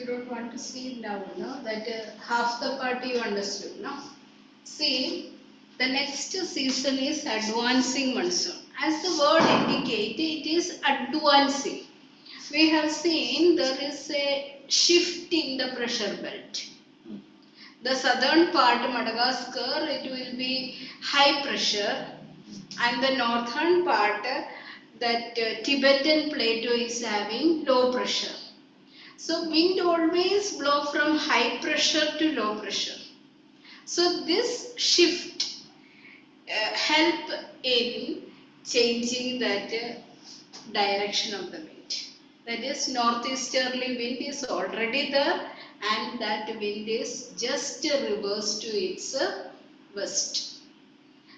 don't want to see now, no? That half the part you understood, no? See, the next season is advancing monsoon. As the word indicates, it is advancing. We have seen there is a shift in the pressure belt. The southern part, Madagascar, it will be high pressure, and the northern part, that Tibetan plateau is having low pressure. So wind always blow from high pressure to low pressure. So this shift help in changing that direction of the wind. That is, northeasterly wind is already there, and that wind is just reversed to its west.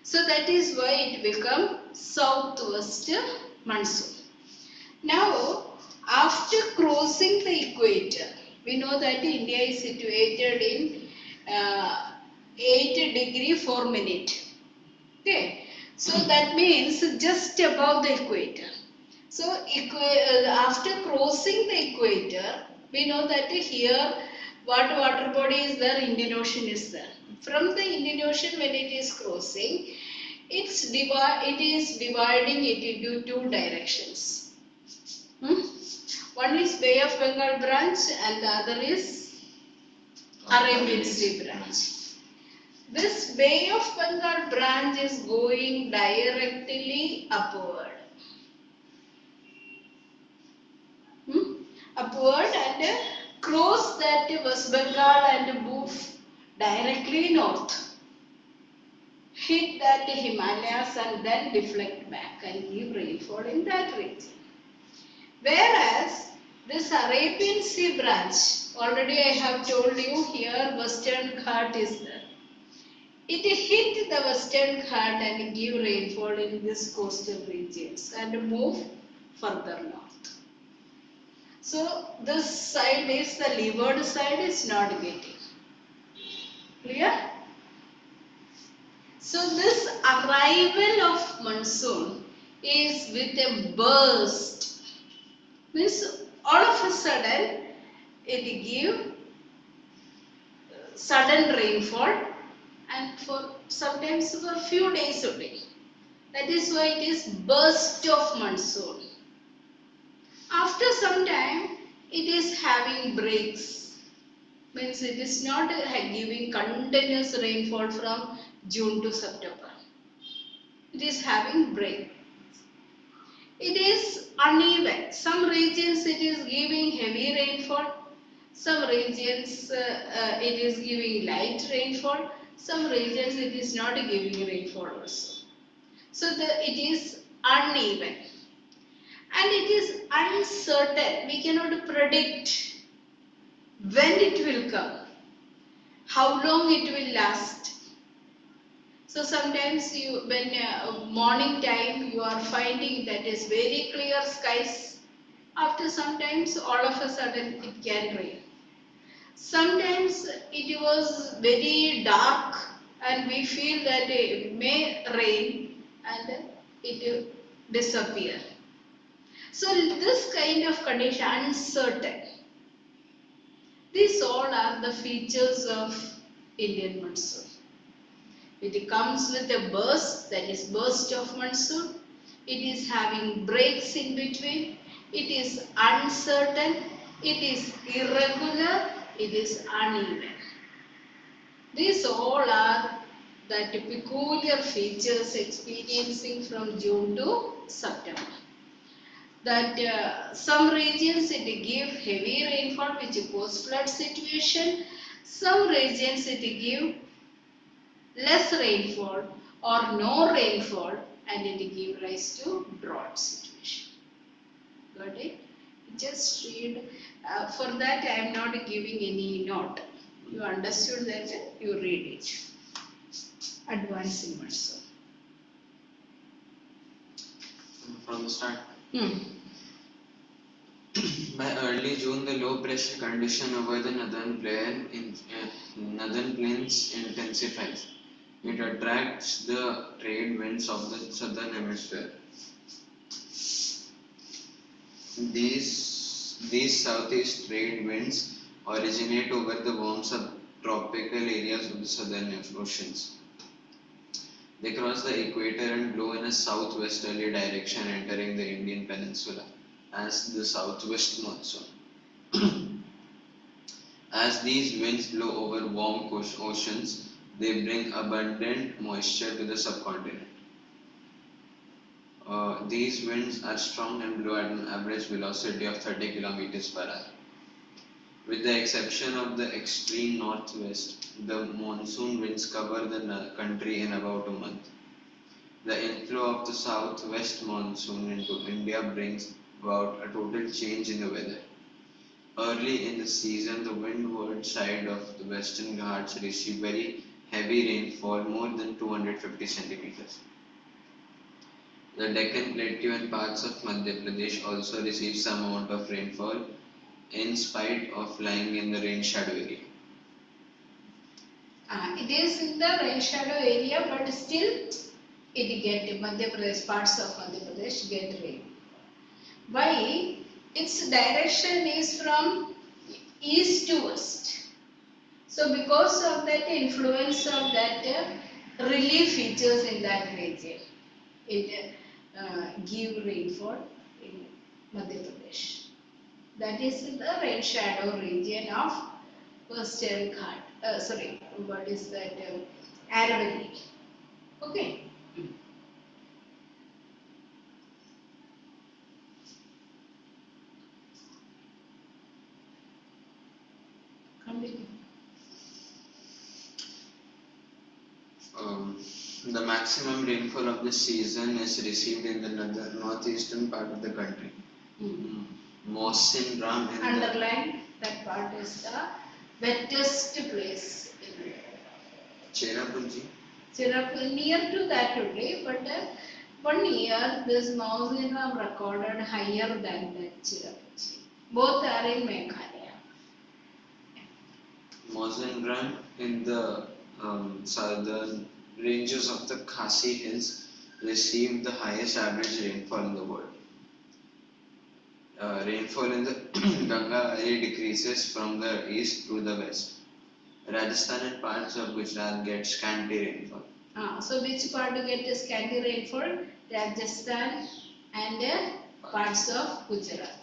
So that is why it become southwest monsoon. Now, after crossing the equator, we know that India is situated in 8 degrees 4 minutes. Okay, so that means just above the equator. So after crossing the equator, we know that here what water body is there? Indian Ocean is there. From the Indian Ocean, when it is crossing, it is dividing it into two directions. One is Bay of Bengal branch and the other is Arabian Sea branch. This Bay of Bengal branch is going directly upward. Upward and cross that West Bengal and move directly north. Hit that Himalayas and then deflect back and give rainfall in that region. Whereas this Arabian Sea branch, already I have told you here Western Ghat is there. It hit the Western Ghat and give rainfall in these coastal regions and move further north. So this side is the leeward side is not getting. Clear? So this arrival of monsoon is with a burst. Means all of a sudden it give sudden rainfall and for sometimes for a few days only. That is why it is burst of monsoon. After some time, it is having breaks. Means it is not giving continuous rainfall from June to September. It is having break. It is uneven. Some regions it is giving heavy rainfall. Some regions it is giving light rainfall. Some regions it is not giving rainfall also. So it is uneven. And it is uncertain. We cannot predict when it will come, how long it will last. So sometimes when morning time you are finding that is very clear skies. After sometimes all of a sudden it can rain. Sometimes it was very dark and we feel that it may rain and it disappear. So this kind of condition, uncertain. These all are the features of Indian monsoon. It comes with a burst, that is burst of monsoon. It is having breaks in between. It is uncertain. It is irregular. It is uneven. These all are the peculiar features experiencing from June to September. That some regions it give heavy rainfall which cause flood situation. Some regions it give less rainfall or no rainfall and it give rise to drought situation. Got it? Just read. For that I am not giving any note. You understood that? You read it. Advancing monsoon. From the start. By early June, the low pressure condition over the northern plains intensifies. It attracts the trade winds of the southern hemisphere. These southeast trade winds originate over the warm subtropical areas of the southern oceans. They cross the equator and blow in a southwesterly direction, entering the Indian peninsula as the southwest monsoon. As these winds blow over warm oceans, they bring abundant moisture to the subcontinent. These winds are strong and blow at an average velocity of 30 kilometers per hour. With the exception of the extreme northwest, the monsoon winds cover the country in about a month. The inflow of the southwest monsoon into India brings about a total change in the weather. Early in the season, the windward side of the Western Ghats receive very heavy rainfall, more than 250 centimeters. The Deccan Plateau and parts of Madhya Pradesh also receive some amount of rainfall in spite of lying in the rain shadow area. It is in the rain shadow area, but still it get Madhya Pradesh, parts of Madhya Pradesh get rain. Why? Its direction is from east to west. So because of that influence of that relief features in that region, it give rainfall in Madhya Pradesh. That is in the rain shadow region of Western Ghat. What is that? Aravalli. Okay. Continue. The maximum rainfall of the season is received in the northeastern part of the country. Mawsynram in Underline that part is the wettest place in Cherrapunji. Near to that only, but 1 year this Mawsynram recorded higher than that Cherrapunji. Both are in Meghalaya. Mawsynram in the southern ranges of the Khasi Hills receive the highest average rainfall in the world. Rainfall in the Ganga Valley decreases from the east to the west. Rajasthan and parts of Gujarat get scanty rainfall. So which part to get scanty rainfall? Rajasthan and parts of Gujarat.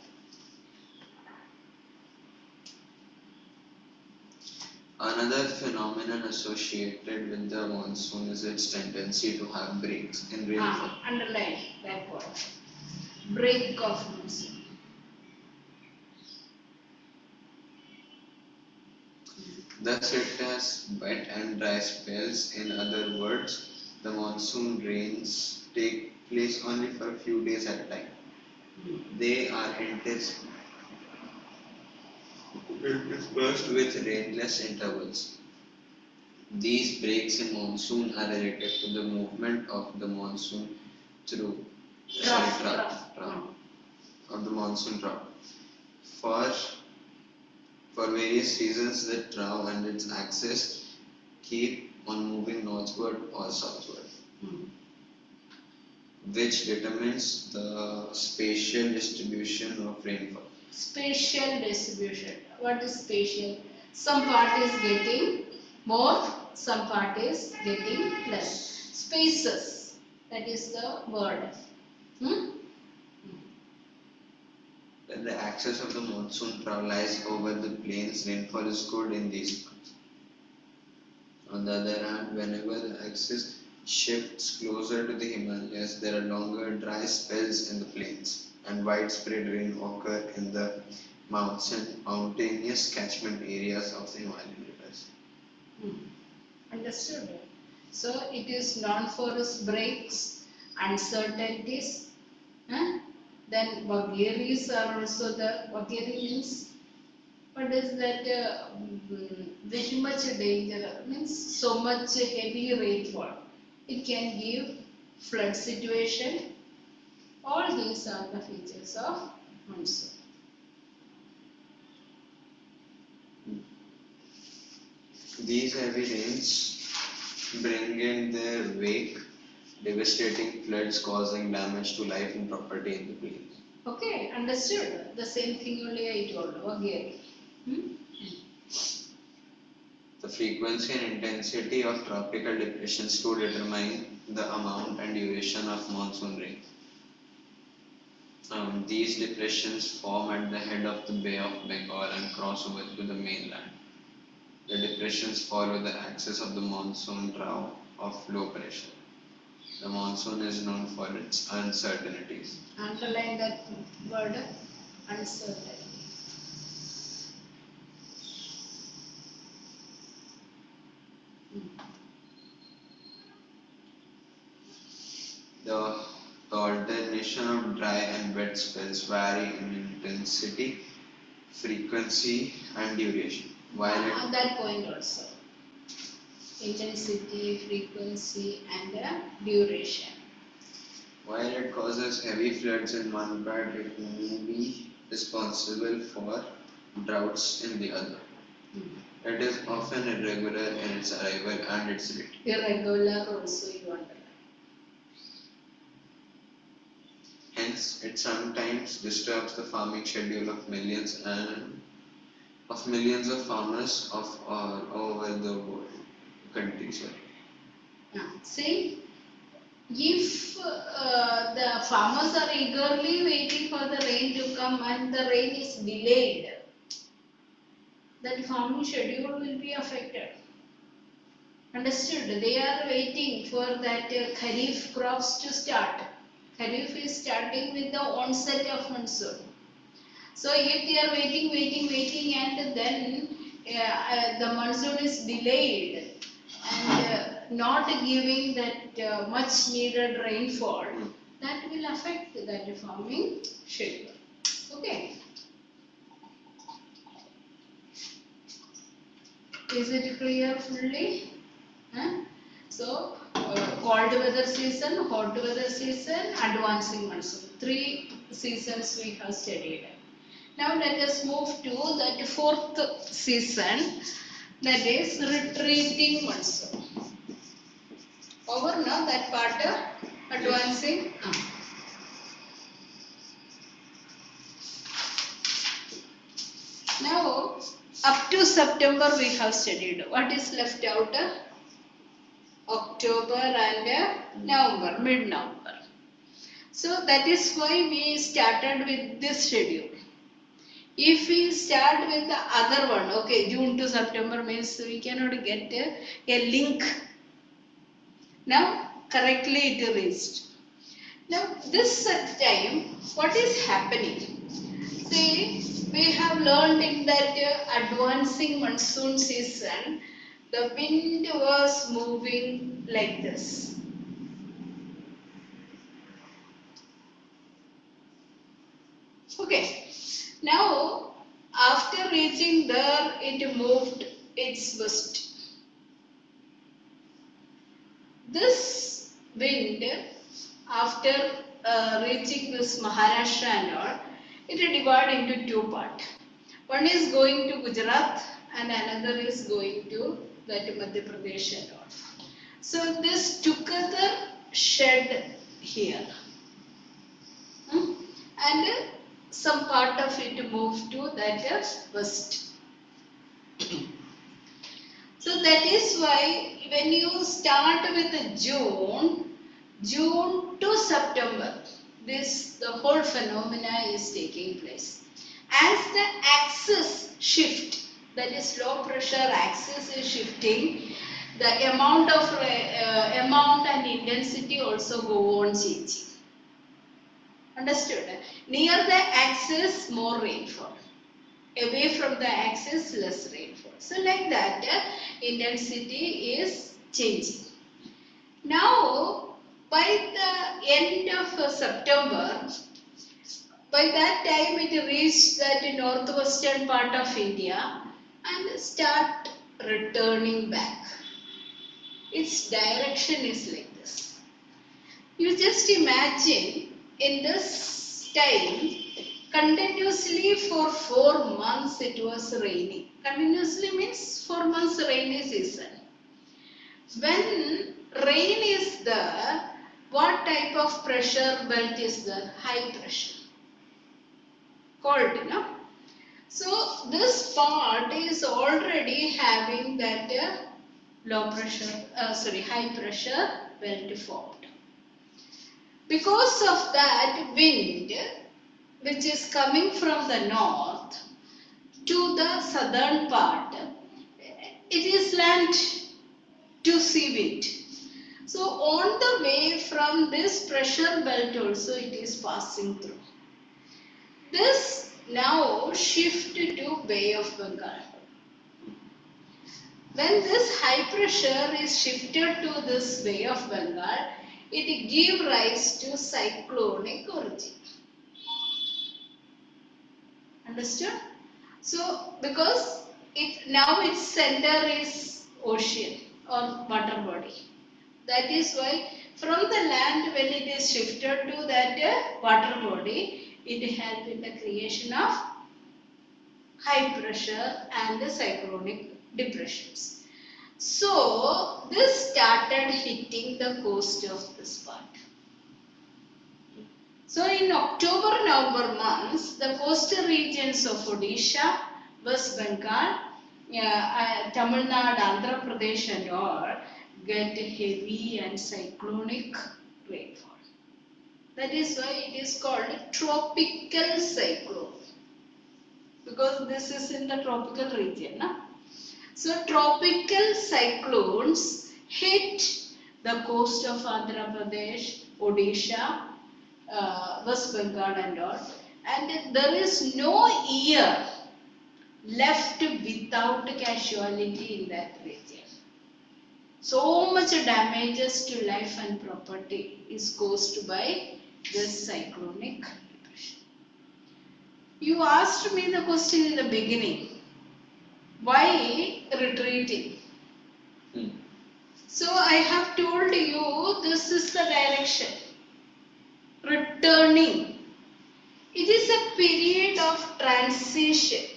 Another phenomenon associated with the monsoon is its tendency to have breaks in rainfall. Underline that word. Break of monsoon. Thus it has wet and dry spells. In other words, the monsoon rains take place only for a few days at a time. They are interspersed with rainless intervals. These breaks in monsoon are related to the movement of the monsoon through of the monsoon trough. For various reasons, the trough and its axis keep on moving northward or southward, which determines the spatial distribution of rainfall. Spatial distribution. What is spatial? Some part is getting more, some part is getting less. Spaces. That is the word. When the axis of the monsoon trough lies over the plains, rainfall is good in these parts. On the other hand, whenever the axis shifts closer to the Himalayas, there are longer dry spells in the plains, and widespread rain occur in the mountainous catchment areas of the Himalayan rivers. Understood? So it is known for its breaks, uncertainties. Then vagaries are also the vagary means what is that very much danger means so much heavy rainfall. It can give flood situation. All these are the features of monsoon. These heavy rains bring in their wake devastating floods causing damage to life and property in the plains. Okay, understood. The same thing only I told. Vagary. The frequency and intensity of tropical depressions to determine the amount and duration of monsoon rain. These depressions form at the head of the Bay of Bengal and cross over to the mainland. The depressions follow the axis of the monsoon trough of low pressure. The monsoon is known for its uncertainties. Underline that word, uncertain. The alternation of dry and wet spells vary in intensity, frequency, and duration. At that point also. Intensity, frequency, and duration. While it causes heavy floods in one part, it may be responsible for droughts in the other. It is often irregular in its arrival and its rate. Irregular also you underline. Hence, it sometimes disturbs the farming schedule of millions of farmers of all over the world. Countries. See, if the farmers are eagerly waiting for the rain to come and the rain is delayed, that farming schedule will be affected. Understood? They are waiting for that Kharif crops to start. Kharif is starting with the onset of monsoon. So if they are waiting and then the monsoon is delayed and not giving that much needed rainfall, that will affect that farming schedule. Okay. Is it clear fully? So, cold weather season, hot weather season, advancing monsoon. 3 seasons we have studied. Now let us move to that 4th season, that is retreating monsoon. Over now that part, advancing. Now up to September we have studied. What is left out? October and November, mid-November. So that is why we started with this schedule. If we start with the other one, okay, June to September means we cannot get a link. Now correctly it reached. Now this time, what is happening? See, we have learned in that advancing monsoon season, the wind was moving like this. Okay. Now, after reaching there, it moved its west. This wind, after reaching this Maharashtra and all, it divided into 2 parts. One is going to Gujarat and another is going to that Madhya Pradesh and all. So this together shed here. And some part of it moved to that west. So that is why when you start with June to September, the whole phenomena is taking place. As the axis shift, that is low pressure axis is shifting, the amount and intensity also go on changing. Understood? Near the axis, more rainfall. Away from the axis, less rainfall. So like that, intensity is changing. Now, by the end of September, by that time it reached that northwestern part of India and start returning back. Its direction is like this. You just imagine in this time, continuously for 4 months it was raining. Continuously means 4 months rainy season. When rain is there, what type of pressure belt is there? High pressure. Cold, no? So this part is already having that high pressure belt formed. Because of that wind, which is coming from the north to the southern part, it is land to sea wind. So on the way from this pressure belt also it is passing through. This now shift to Bay of Bengal. When this high pressure is shifted to this Bay of Bengal, it gives rise to cyclonic origin. Understood? So because now its center is ocean or water body. That is why from the land when it is shifted to that water body, it helps in the creation of high pressure and the cyclonic depressions. So this started hitting the coast of this part. So in October-November months, the coastal regions of Odisha, West Bengal, Tamil Nadu, Andhra Pradesh and all get heavy and cyclonic rainfall. That is why it is called tropical cyclone, because this is in the tropical region. No? So tropical cyclones hit the coast of Andhra Pradesh, Odisha, West Bengal and all, and there is no year left without casualty in that region. So much damages to life and property is caused by this cyclonic depression. You asked me the question in the beginning, why retreating? So I have told you this is the direction. Returning. It is a period of transition.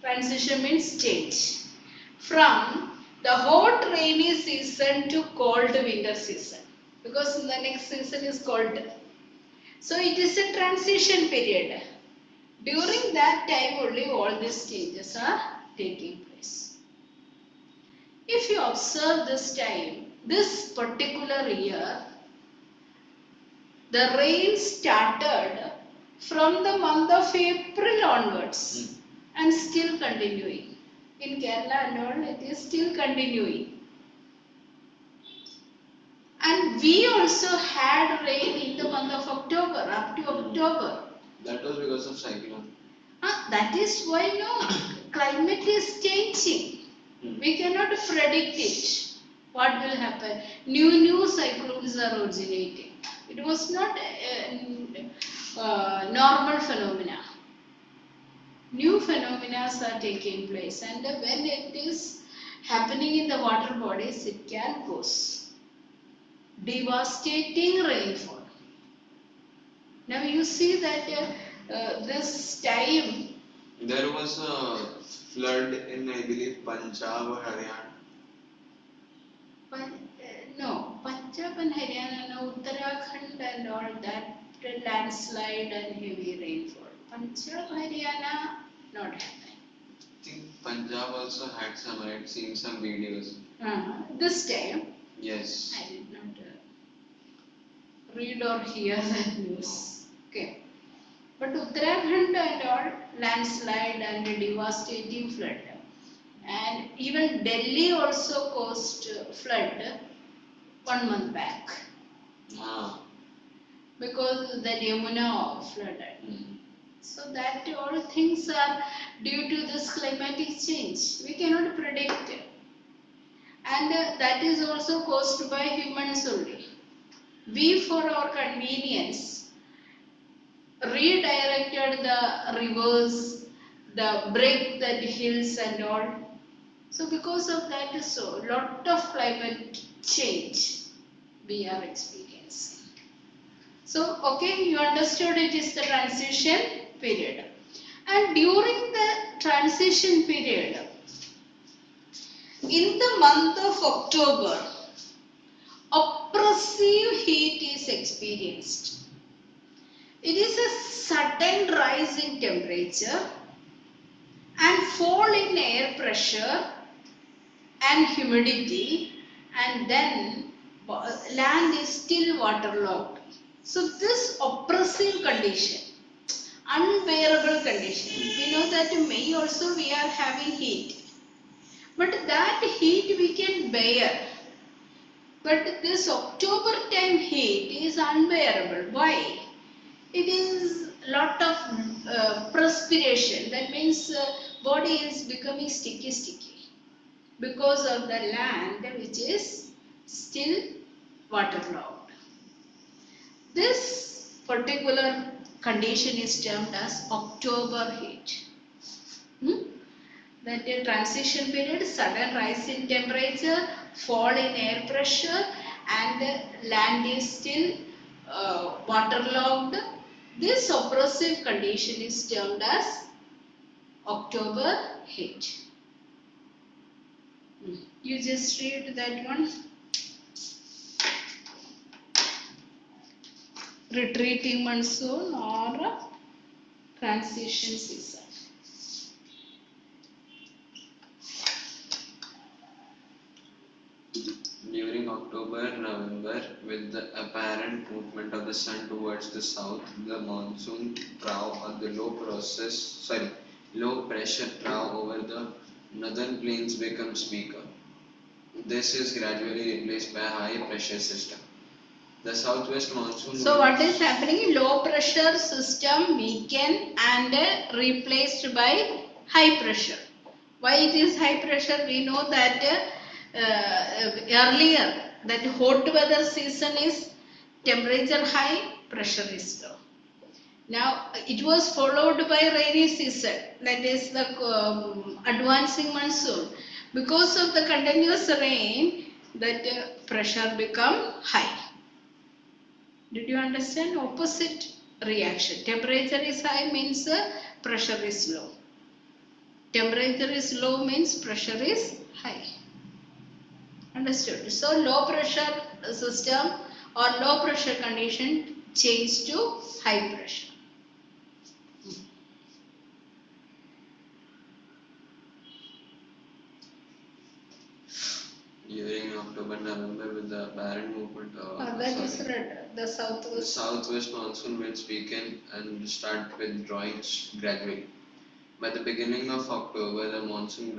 Transition means change. From the hot rainy season to cold winter season. Because the next season is cold. So it is a transition period. During that time only all these changes are taking place. If you observe this time, this particular year, the rain started from the month of April onwards and still continuing. In Kerala and all, it is still continuing. And we also had rain in the month of October, up to October. That was because of cyclone. That is why climate is changing. We cannot predict it. What will happen? New cyclones are originating. It was not a normal phenomena. New phenomena are taking place, and when it is happening in the water bodies, it can cause devastating rainfall. Now you see that this time there was a flood in, I believe, Punjab or Haryana. No, Punjab and Haryana, no, Uttarakhand and all that landslide and heavy rainfall. Punjab, Haryana, not happening. I think Punjab also had some, I had seen some videos. This time? Yes. I did not read or hear that news. Okay. But Uttarakhand and all landslide and devastating flood. And even Delhi also caused flood 1 month back. Because the Yamuna flooded. So that all things are due to this climatic change. We cannot predict. And that is also caused by humans only. We, for our convenience, redirected the rivers, the break the hills and all. So because of that, so lot of climate change we are experiencing. So okay, you understood it is the transition period. And during the transition period, in the month of October, oppressive heat is experienced. It is a sudden rise in temperature and fall in air pressure and humidity, and then land is still waterlogged. So this oppressive condition, unbearable condition. We know that in May also we are having heat, but that heat we can bear. But this October time heat is unbearable. Why? It is lot of perspiration. That means body is becoming sticky because of the land which is still waterlogged. This particular condition is termed as October heat. That a transition period, sudden rise in temperature, fall in air pressure, and land is still waterlogged. This oppressive condition is termed as October heat. You just read that one. Retreating monsoon or transition season. During October-November, with the apparent movement of the sun towards the south, the monsoon trough or the low pressure trough over the northern plains becomes weaker. This is gradually replaced by a high pressure system. The southwest monsoon. So what is happening? Low pressure system weakened and replaced by high pressure. Why it is high pressure? We know that earlier that hot weather season is temperature high, pressure is low. Now it was followed by rainy season, that is the advancing monsoon. Because of the continuous rain, that pressure become high. Did you understand? Opposite reaction. Temperature is high means pressure is low. Temperature is low means pressure is high. Understood? So low pressure system or low pressure condition change to high pressure. During October-November, with the apparent movement of the southwest monsoon winds weaken and start withdrawing gradually. By the beginning of October, the monsoon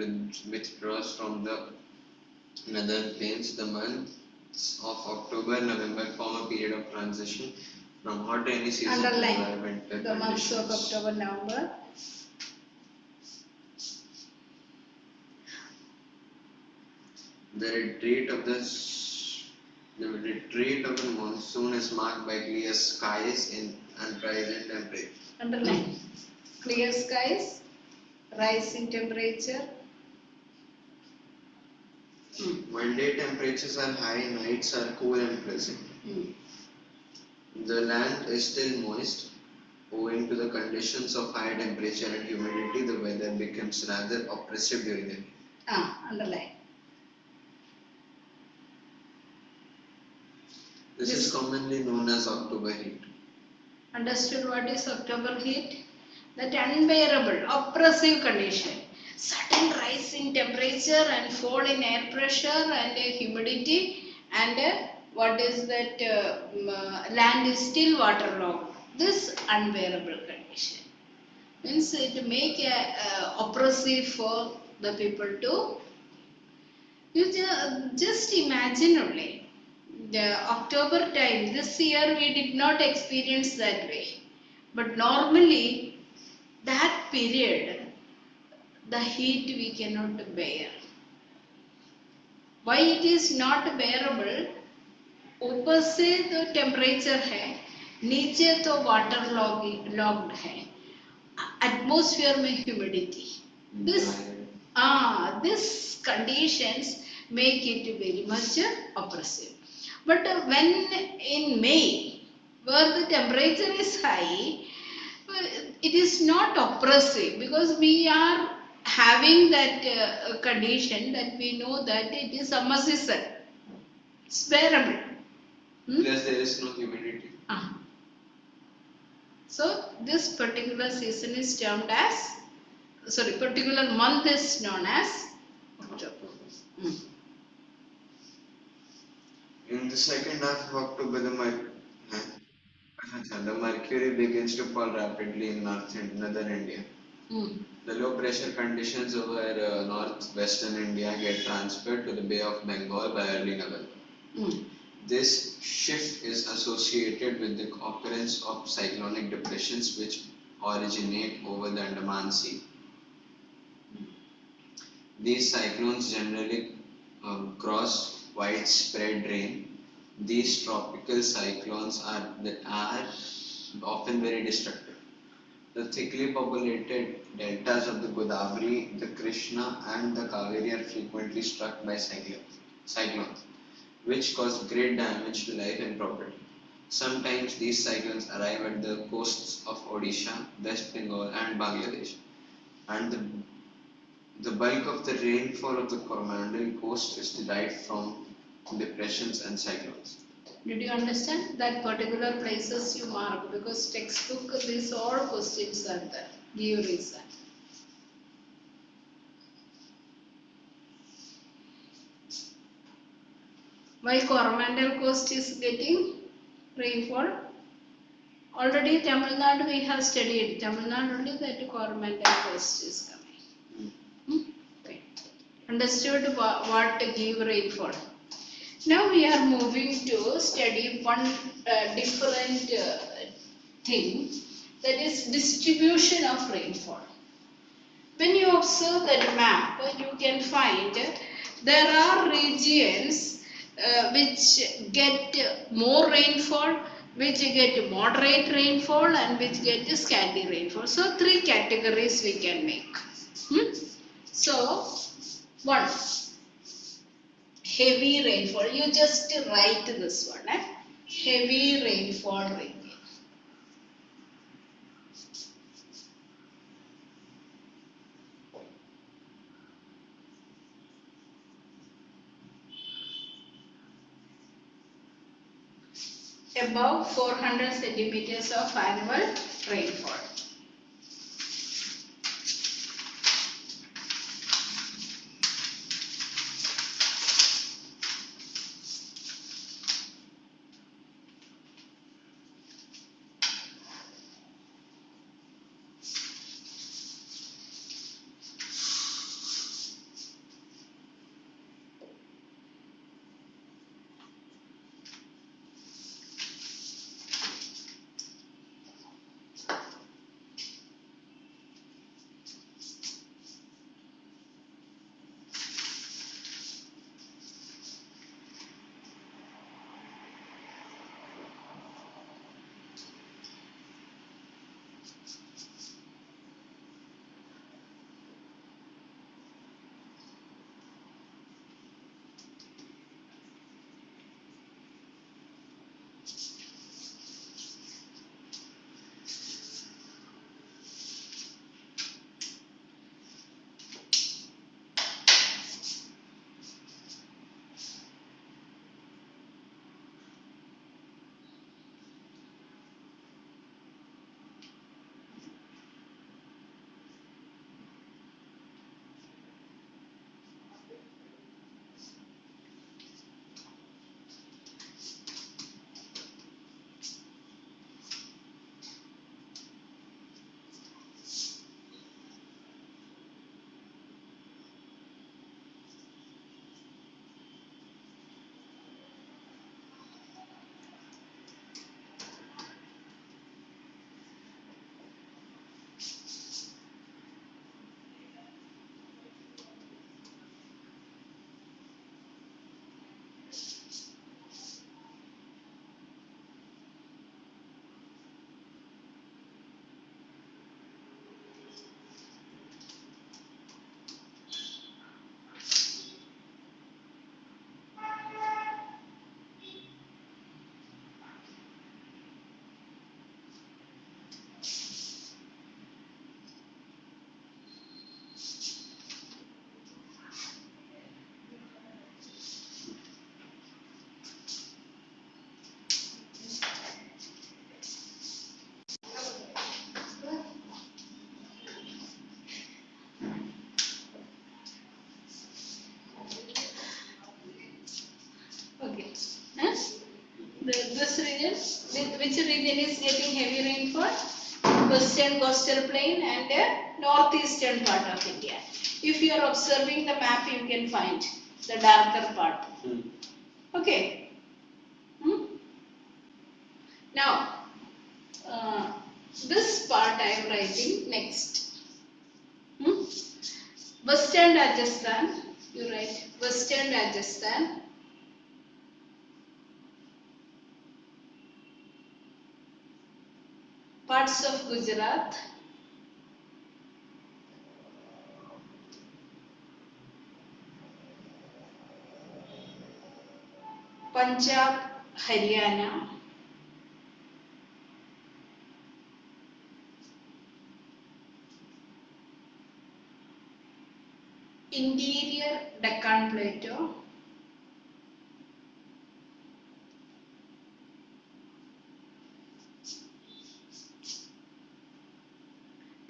withdraws from the northern plains. The months of October-November form a period of transition from hot rainy season to dry winter the months of conditions. October-November. The retreat of the monsoon is marked by clear skies and rise in temperature. Underline. Clear skies, rise in temperature. While day temperatures are high, nights are cool and pleasant. The land is still moist. Owing to the conditions of high temperature and humidity, the weather becomes rather oppressive during the day. Underline. This is commonly known as October heat. Understood what is October heat? That unbearable, oppressive condition. Sudden rise in temperature and fall in air pressure and humidity, and what is that land is still waterlogged. This unbearable condition means it make oppressive for the people to. You just imagine only. The October time, this year we did not experience that way, but normally that period the heat we cannot bear. Why it is not bearable? ऊपर से तो temperature है, नीचे तो water logged है, atmosphere में humidity. This conditions make it very much oppressive. But when in May, where the temperature is high, it is not oppressive because we are having that condition that we know that it is summer season. It's bearable. Plus there is no humidity. So this particular season is termed as, sorry, particular month is known as October. In the second half of October, the mercury begins to fall rapidly in northern India. The low pressure conditions over northwestern India get transferred to the Bay of Bengal by early November. This shift is associated with the occurrence of cyclonic depressions which originate over the Andaman Sea. These cyclones generally cause widespread rain. These tropical cyclones are often very destructive. The thickly populated deltas of the Godavari, the Krishna and the Kaveri are frequently struck by cyclones, which cause great damage to life and property. Sometimes these cyclones arrive at the coasts of Odisha, West Bengal and Bangladesh, and the bulk of the rainfall of the Coromandel coast is derived from depressions and cyclones. Did you understand that particular places you mark, because textbook these all questions are there. Give reason. Why Coromandel coast is getting rainfall? Already Tamil Nadu we have studied. Tamil Nadu only that Coromandel coast is coming. Okay. Understood what give rainfall? Now we are moving to study one different thing, that is distribution of rainfall. When you observe that map, you can find there are regions which get more rainfall, which get moderate rainfall and which get scanty rainfall. So three categories we can make. So one, heavy rainfall. You just write this one. Heavy rainfall region. Above 400 centimeters of annual rainfall. this region, which region is getting heavy rainfall? Western coastal plain and northeastern part of India. If you are observing the map, you can find the darker part. Okay. Now, this part I am writing next. Western Rajasthan, you write Western Rajasthan. Parts of Gujarat, Punjab, Haryana, interior Deccan Plateau,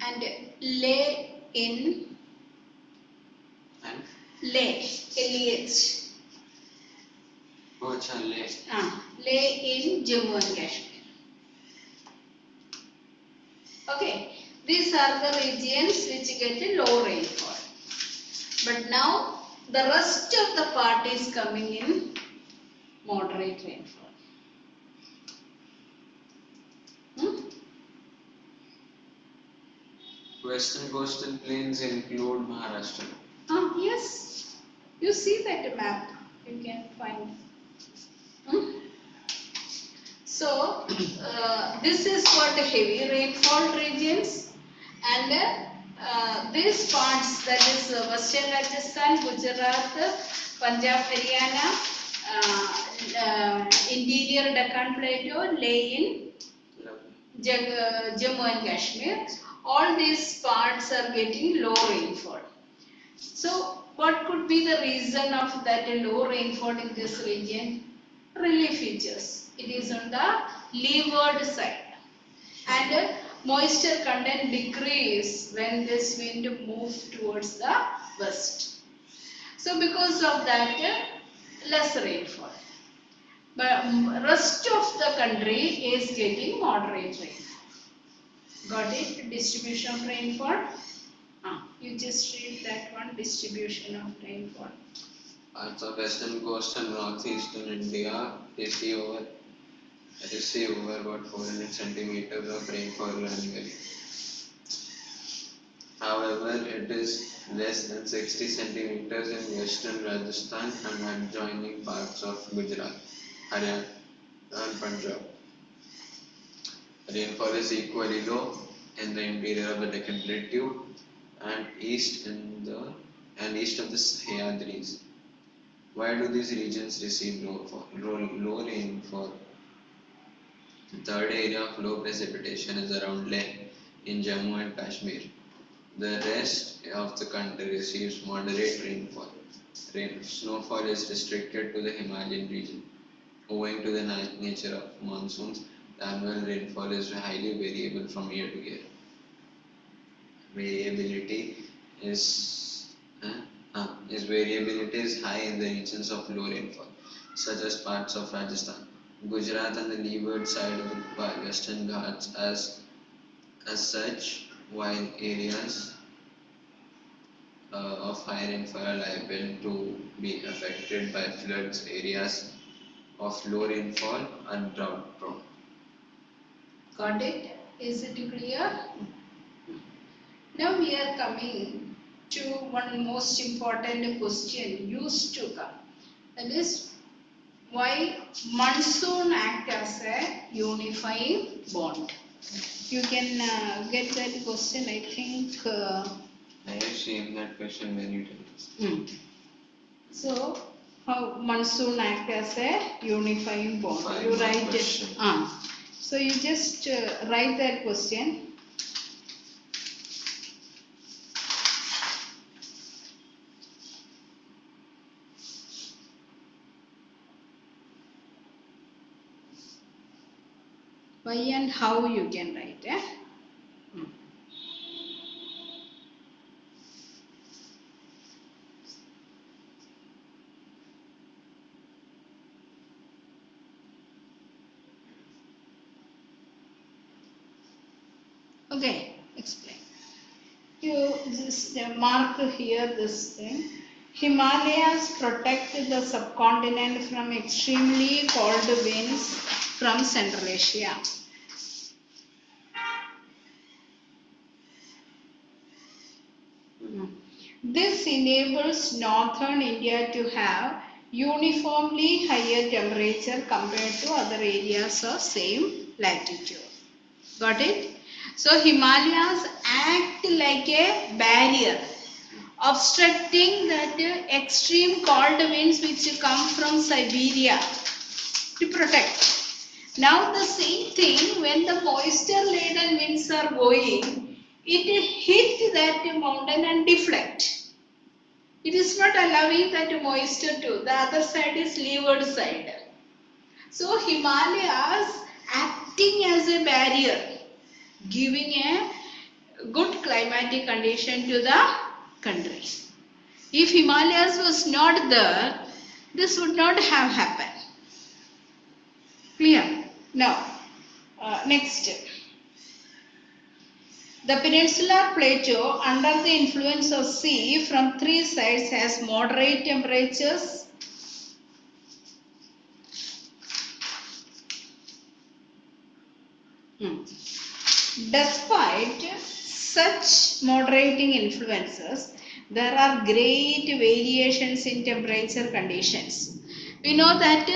and Leh in Leh, L-E-H. Oh, Challange. Leh in Jammu and Kashmir. Okay, these are the regions which get a low rainfall. But now the rest of the part is coming in moderate rainfall. Western coastal plains include Maharashtra. Yes, you see that map, you can find. So, this is for the heavy rainfall regions, and these parts, that is Western Rajasthan, Gujarat, Punjab, Haryana, interior Deccan Plateau, lay in Jammu and Kashmir. All these parts are getting low rainfall. So, what could be the reason of that low rainfall in this region? Relief features. It is on the leeward side, and moisture content decrease when this wind moves towards the west. So, because of that, less rainfall. But rest of the country is getting moderate rainfall. Got it? Distribution of rainfall. You just read that one, distribution of rainfall. Parts of western coast and northeastern India receive over about 400 centimeters of rainfall annually. However, it is less than 60 centimeters in western Rajasthan and adjoining parts of Gujarat, Haryana and Punjab. Rainfall is equally low in the interior of the Deccan Plateau and east of the Sahyadris. Why do these regions receive low rainfall? The third area of low precipitation is around Leh in Jammu and Kashmir. The rest of the country receives moderate rainfall. Snowfall is restricted to the Himalayan region. Owing to the nature of monsoons, the annual rainfall is highly variable from year to year. Variability is high in the regions of low rainfall, such as parts of Rajasthan, Gujarat, and the leeward side of the Western Ghats. As such, while areas of high rainfall are liable to be affected by floods, areas of low rainfall are drought prone. Got it? Is it clear? Now we are coming to one most important question used to come. That is, why monsoon act as a unifying bond? You can get that question, I think. I have seen that question many times. So, how monsoon act as a unifying bond? You write it. So you just write that question. Why and how you can write. Okay, explain. You just mark here this thing. Himalayas protect the subcontinent from extremely cold winds from Central Asia. This enables northern India to have uniformly higher temperature compared to other areas of same latitude. Got it? So Himalayas act like a barrier, obstructing that extreme cold winds which come from Siberia to protect. Now the same thing, when the moisture laden winds are going, it hit that mountain and deflect. It is not allowing that moisture to. The other side is leeward side. So Himalayas acting as a barrier, giving a good climatic condition to the country. If Himalayas was not there, this would not have happened. Clear? Now, next. The peninsular plateau under the influence of sea from three sides has moderate temperatures. Despite such moderating influences, there are great variations in temperature conditions. We know that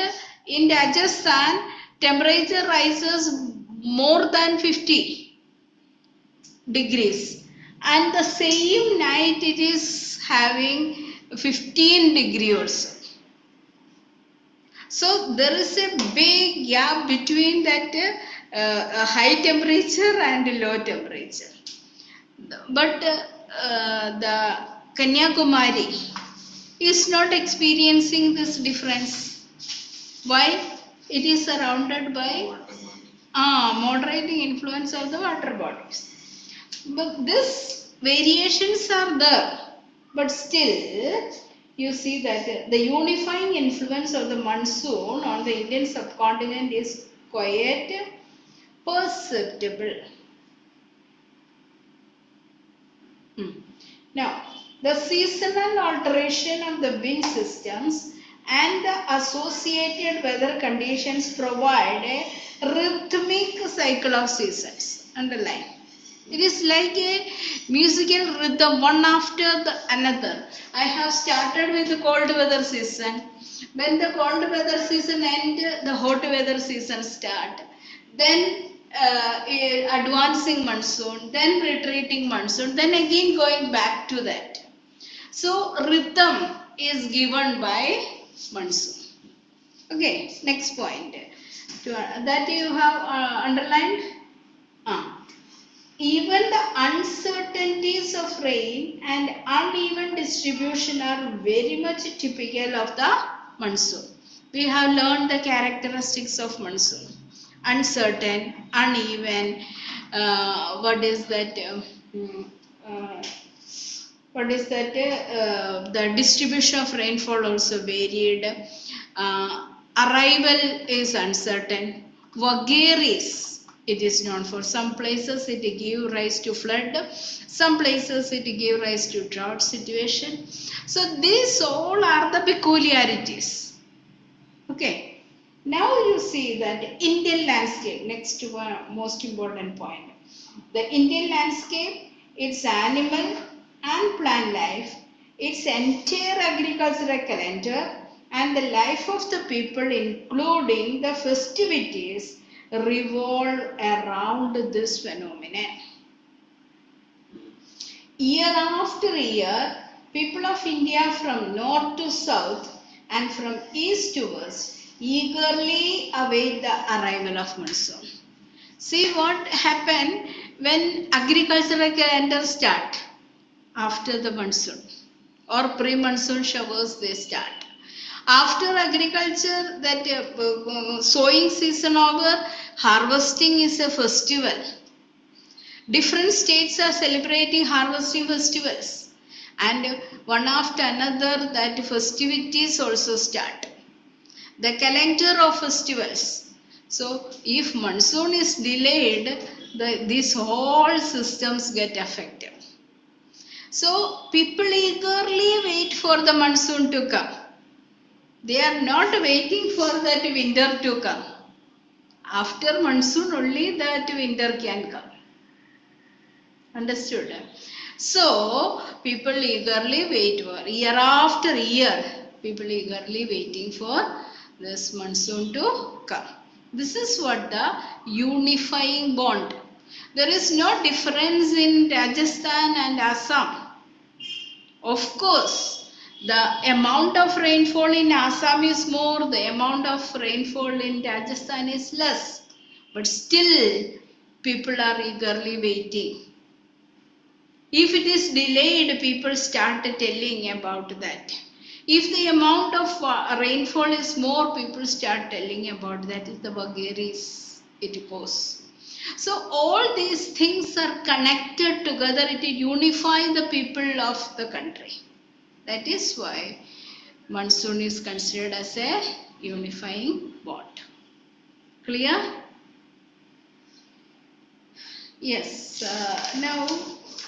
in Rajasthan, temperature rises more than 50 degrees, and the same night it is having 15 degrees also. So there is a big gap between that high temperature and low temperature. But the Kanyakumari is not experiencing this difference. Why? It is surrounded by moderating influence of the water bodies. But these variations are there, but still you see that the unifying influence of the monsoon on the Indian subcontinent is quite perceptible. Now, the seasonal alteration of the wind systems and the associated weather conditions provide a rhythmic cycle of seasons. Underline. It is like a musical rhythm, one after the another. I have started with the cold weather season. When the cold weather season ends, the hot weather season start. Then advancing monsoon, then retreating monsoon, then again going back to that. So rhythm is given by monsoon. Okay, next point. That you have underlined. Even the uncertainties of rain and uneven distribution are very much typical of the monsoon. We have learned the characteristics of monsoon. Uncertain, uneven, what is that? The distribution of rainfall also varied. Arrival is uncertain. Vagaries. It is known for some places it give rise to flood, some places it give rise to drought situation. So these all are the peculiarities. Okay. Now you see that Indian landscape, next one most important point. The Indian landscape, its animal and plant life, its entire agricultural calendar and the life of the people including the festivities revolve around this phenomenon. Year after year, people of India from north to south and from east to west eagerly await the arrival of monsoon. See what happened when agricultural calendar start after the monsoon or pre-monsoon showers they start. After agriculture, that sowing season over, harvesting is a festival. Different states are celebrating harvesting festivals, and one after another that festivities also start. The calendar of festivals. So if monsoon is delayed, these whole systems get affected. So people eagerly wait for the monsoon to come. They are not waiting for that winter to come. After monsoon only that winter can come. Understood? So people eagerly wait for year after year. People eagerly waiting for this monsoon to come. This is what the unifying bond. There is no difference in Rajasthan and Assam. Of course, the amount of rainfall in Assam is more, the amount of rainfall in Rajasthan is less. But still, people are eagerly waiting. If it is delayed, people start telling about that. If the amount of rainfall is more, people start telling about that. Is the vagaries it goes. So all these things are connected together. It unifies the people of the country. That is why monsoon is considered as a unifying bond. Clear? Yes. Now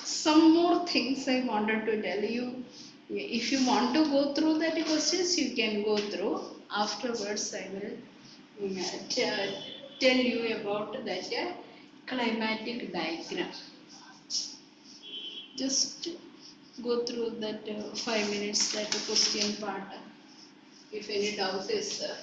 some more things I wanted to tell you. If you want to go through that questions, you can go through. Afterwards, I will tell you about that climatic diagram. Just go through that 5 minutes, that question part. If any doubt is there.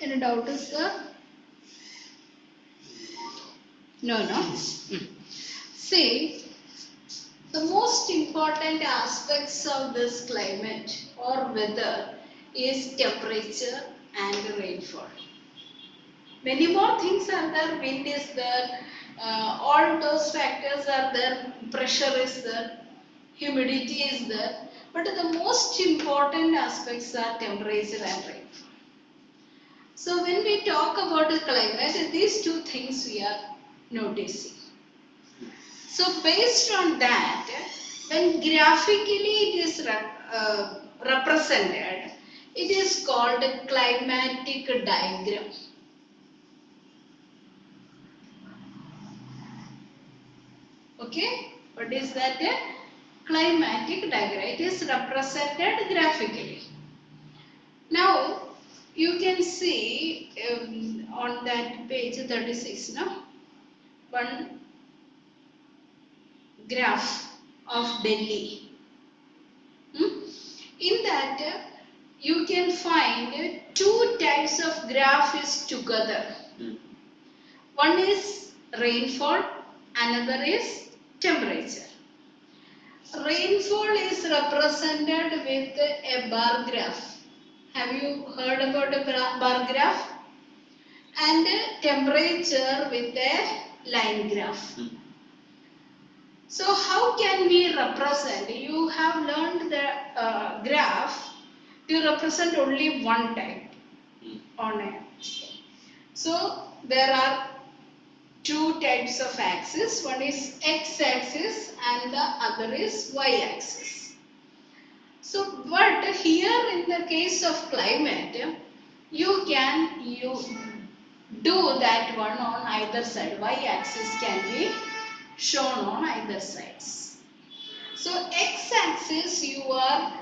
Any doubt is there? No. See, the most important aspects of this climate or weather is temperature and rainfall. Many more things are there. Wind is there. All those factors are there. Pressure is there. Humidity is there. But the most important aspects are temperature and rainfall. So when we talk about the climate, these two things we are noticing. So based on that, when graphically it is represented, it is called a climatic diagram. Okay, what is that? Climatic diagram. It is represented graphically. Now you can see on that page 36, no? One graph of Delhi. In that you can find two types of graph is together. One is rainfall, another is temperature. Rainfall is represented with a bar graph. Have you heard about a bar graph? And temperature with a line graph. So how can we represent? You have learned the graph to represent only one type on a. So there are two types of axis. One is x-axis and the other is y-axis. So, but here in the case of climate, you do that one on either side. Y-axis can be shown on either sides. So, x-axis you are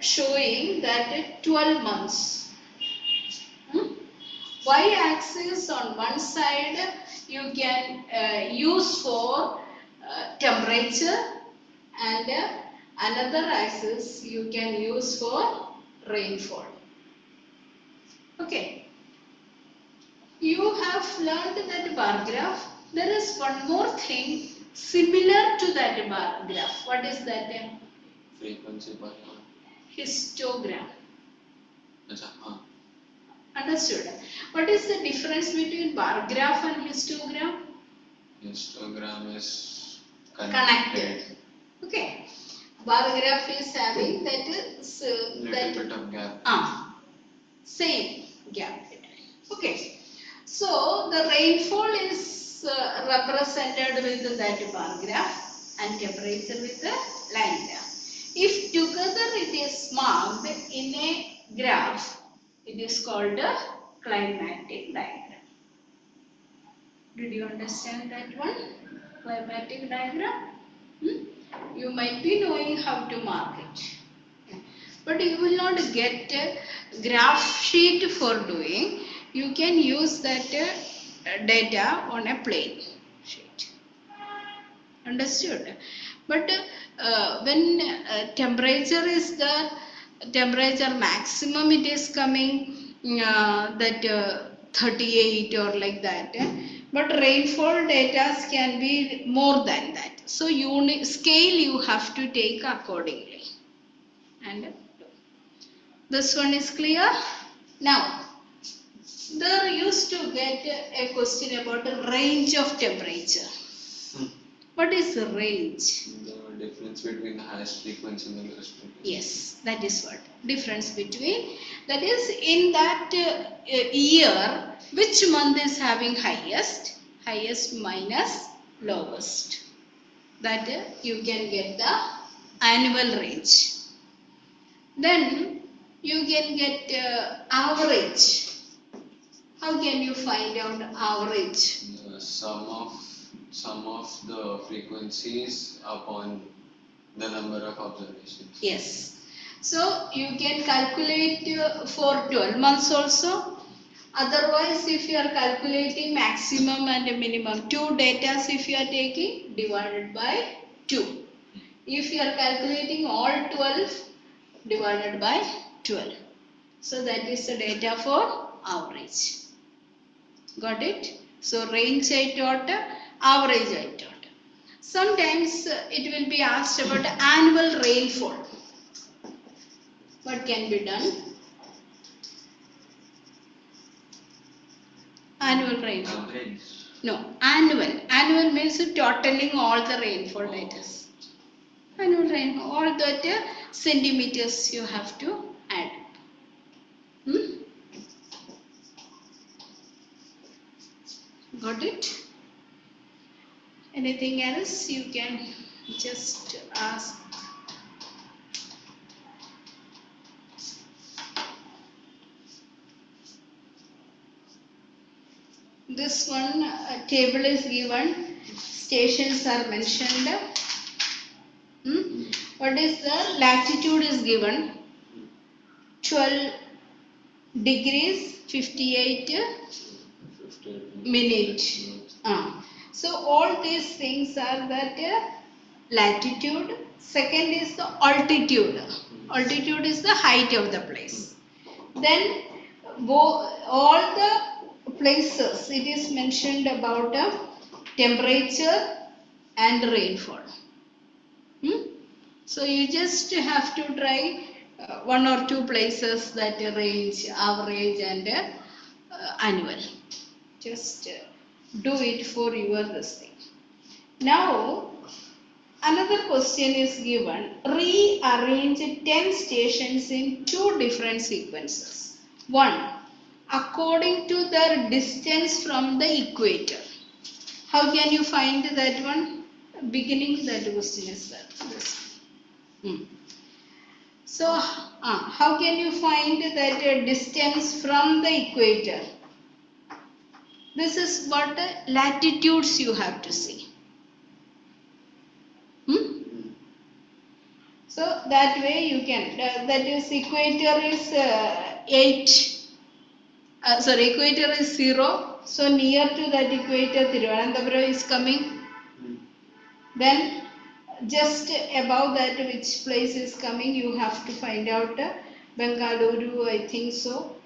showing that 12 months. Y-axis on one side you can use for temperature, and another axis you can use for rainfall. Okay. You have learned that bar graph. There is one more thing similar to that bar graph. What is that? Frequency bar. Histogram. Achha, Understood? What is the difference between bar graph and histogram? histogram is Connected. Okay. Bar graph is having that Little bit of gap. same gap. Okay. So the rainfall is represented with that bar graph and temperature with the line graph. If together it is marked in a graph, it is called a climatic diagram. Did you understand that one? Climatic diagram? You might be knowing how to mark it. But you will not get a graph sheet for doing. You can use that data on a plain sheet. Understood? But when temperature is the temperature maximum, it is coming that 38 or like that. But rainfall data can be more than that. So scale you have to take accordingly. And this one is clear. Now, there used to get a question about the range of temperature. What is the range? The difference between the highest frequency and the lowest frequency. Yes, that is what. Difference between, that is in that year, which month is having highest? Highest minus lowest. That you can get the annual range. Then you can get average. How can you find out average? Sum of the frequencies upon the number of observations. Yes. So you can calculate for 12 months also. Otherwise, if you are calculating maximum and minimum, 2 data if you are taking, divided by 2. If you are calculating all 12, divided by 12. So that is the data for average. Got it? So range I taught, average I taught. Sometimes it will be asked about annual rainfall. What can be done? Annual rainfall. Average. No, annual. Annual means totaling all the rainfall data. Annual rainfall, all that centimeters you have to add. Got it? Anything else you can just ask. This one table is given, stations are mentioned. What is the latitude is given? 12 degrees 58 minutes. So all these things are that latitude. Second is the altitude. Altitude is the height of the place. Then all the places it is mentioned about temperature and rainfall. So you just have to try 1 or 2 places that range, average and annual. Just do it for your this thing. Now Another question is given. Rearrange 10 stations in two different sequences. 1. According to their distance from the equator. How can you find that one? Beginning that question is that. This. So, how can you find that distance from the equator? This is what latitudes you have to see. So that way you can, that is equator is 8, equator is 0. So near to that equator Thiruvananthapuram is coming. Then just above that which place is coming you have to find out Bengaluru, I think so.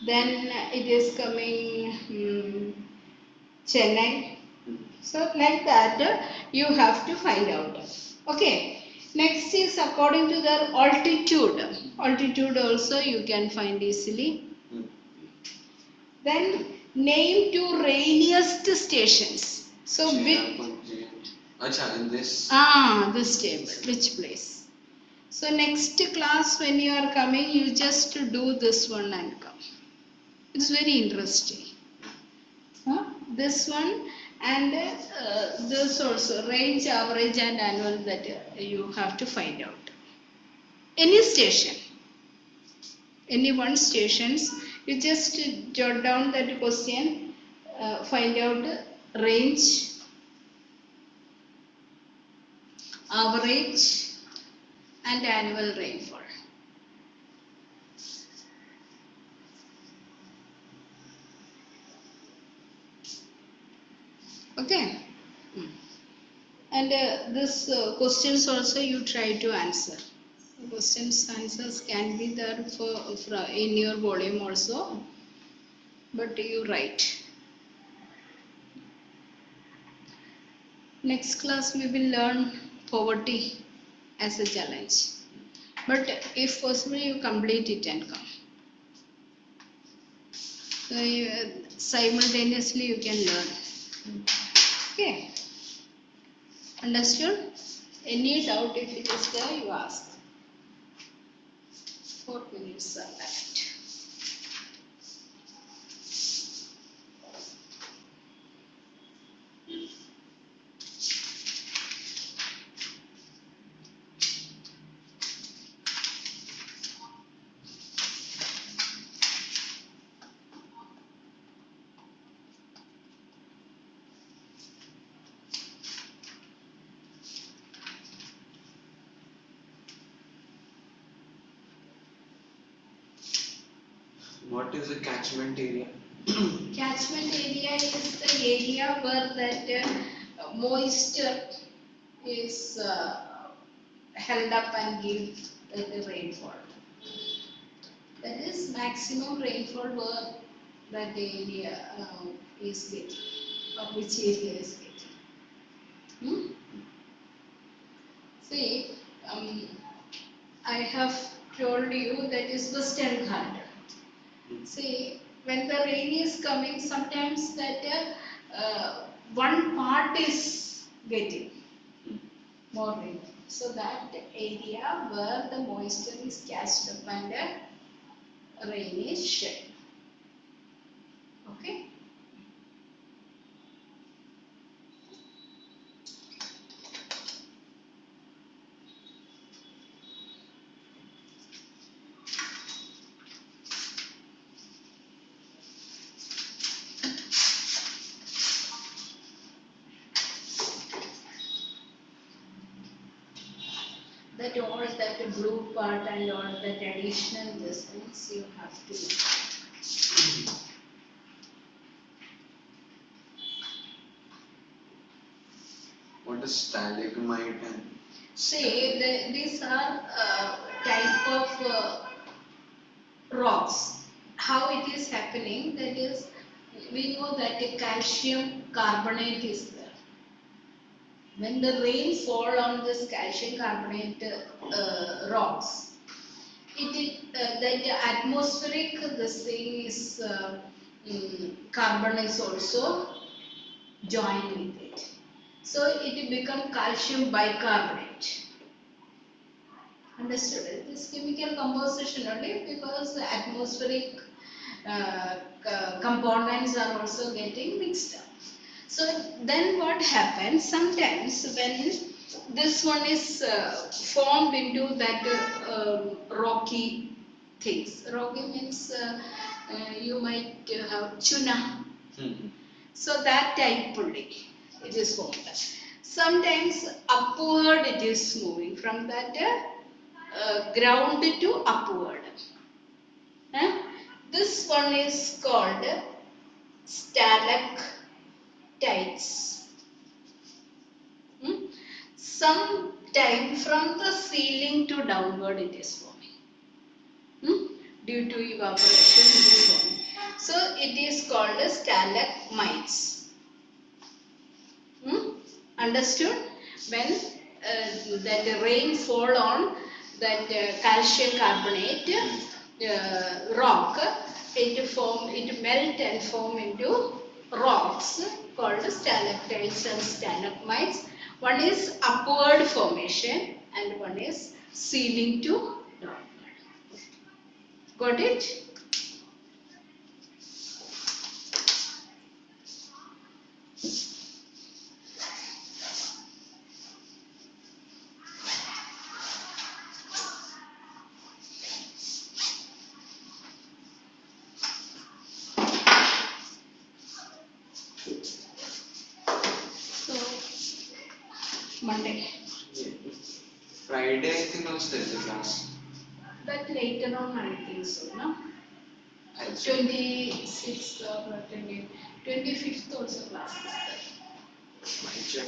Then it is coming Chennai. So like that you have to find out. Okay. Next is according to their altitude. Altitude also you can find easily. Then name two rainiest stations. So which in this. This table. Which place? So next class when you are coming you just do this one and come. It's very interesting. This one and this also, range, average and annual, that you have to find out. Any station, any one stations, you just jot down that question, find out range, average and annual rainfall. Okay. And this questions also you try to answer. Questions answers can be there for in your volume also, but you write. Next class we will learn poverty as a challenge, but if possible you complete it and come. So simultaneously you can learn. Okay. Understood? Any doubt, if it is there, you ask. 4 minutes are left. What is the catchment area? Catchment area is the area where that moisture is held up and give the rainfall. That is maximum rainfall where that area is getting, or which area is getting. See, I have told you that is Western Ghat. See, when the rain is coming, sometimes that one part is getting more rain. So that area where the moisture is catched up and rain is shed. Okay. That all that blue part and all that additional distance you have to do. What is stalagmite and? See, these are type of rocks. How it is happening, that is, we know that a calcium carbonate is there. When the rain fall on this calcium carbonate rocks, that atmospheric this thing is carbon is also joined with it. So it become calcium bicarbonate. Understood? It is chemical composition only because the atmospheric components are also getting mixed up. So then what happens sometimes when this one is formed into that rocky things. Rocky means you might have tuna. So that type only it is formed. Sometimes upward it is moving from that ground to upward. This one is called stalactites. Some time from the ceiling to downward it is forming. Due to evaporation it is forming. So it is called stalagmites. Understood? When that rain fall on that calcium carbonate rock, it melt and form into rocks called stalactites and stalagmites. One is upward formation and one is ceiling to downward. Got it? So Monday. Friday, I think also there is a class. That later on I think so, no? I think 26th or 25th also class is there. might check.